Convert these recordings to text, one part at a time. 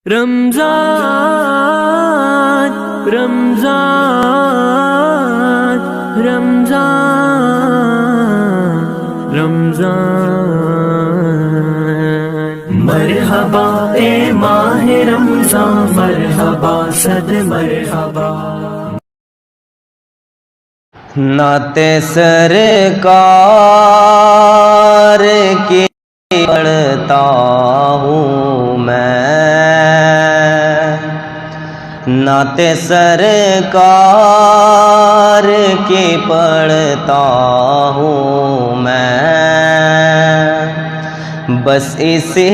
رمضان رمضان رمضان رمضان مرحبا اے ماہ رمضان مرحبا صد مرحبا نعت سرکار کی پڑھتا ہوں میں، نعت سرکار کی پڑھتا ہوں میں، بس اسی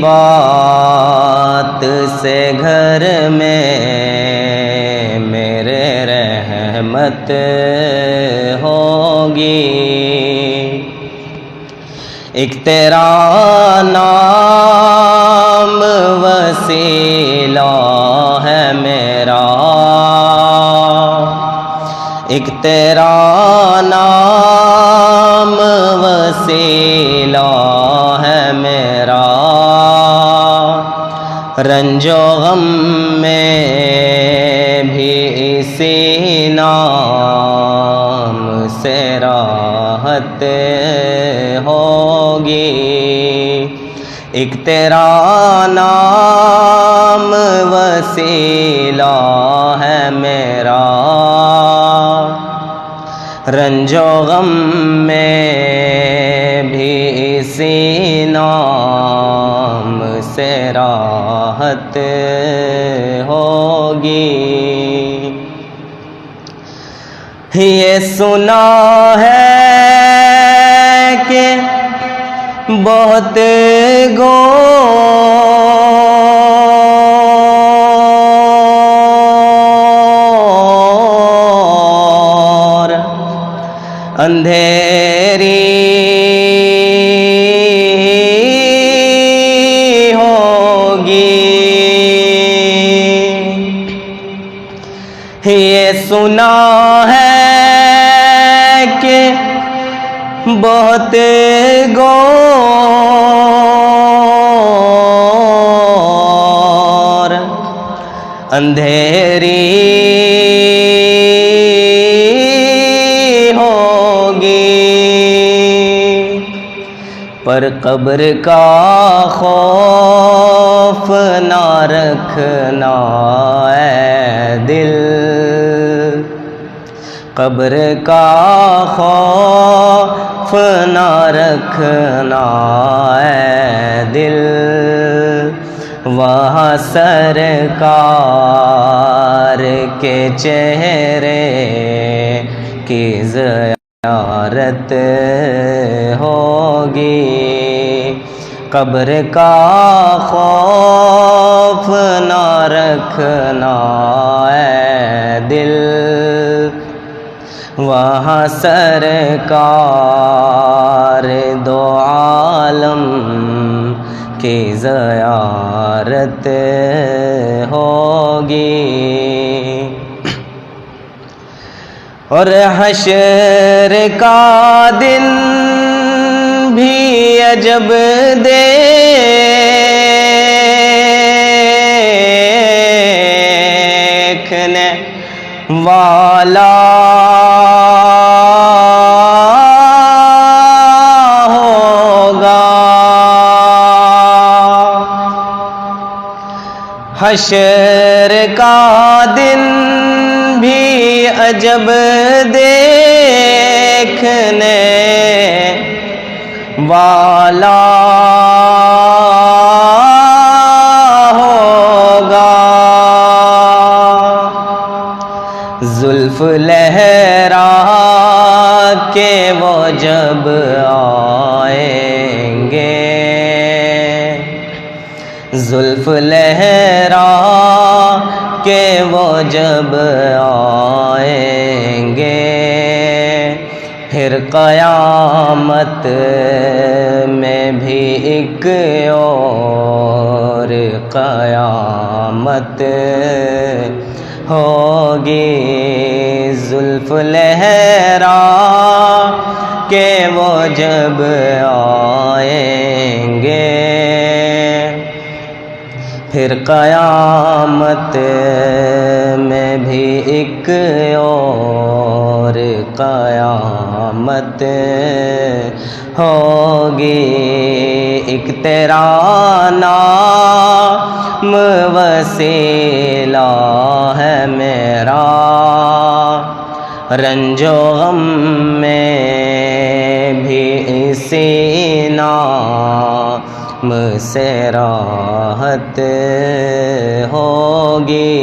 بات سے گھر میں میرے رحمت ہوگی۔ ایک تیرا نام وسیلہ ہے میرا، ایک تیرا نام وسیلہ ہے میرا، رنج و غم میں بھی اسی نام سے راحت ہوگی۔ ایک تیرا نام وسیلہ ہے میرا، رنج و غم میں بھی اسی نام سے راحت ہوگی۔ یہ سنا ہے کہ بہت گور اندھیری ہوگی، یہ سنا ہے کہ بہت گور اندھیری ہوگی، پر قبر کا خوف نہ رکھنا اے دل، قبر کا خوف نہ رکھنا اے دل، وہاں سرکار کے چہرے کی زیارت ہوگی۔ قبر کا خوف نہ رکھنا اے دل، وہاں سرکار دو عالم کی زیارت ہوگی۔ اور حشر کا دن بھی عجب دیکھنے والا ہوگا، حشر کا دن بھی عجب دیکھنے والا ہوگا، زلف لہرا کے وہ جب آئیں گے، زلف لہرا کہ وہ جب آئیں گے، پھر قیامت میں بھی ایک اور قیامت ہوگی، زلف لہرا کہ وہ جب آئیں گے، پھر قیامت میں بھی ایک اور قیامت ہوگی، ایک تیرا نام وسیلہ ہے میرا، رنج و غم میں بھی اسی نام سے راحت ہوگی۔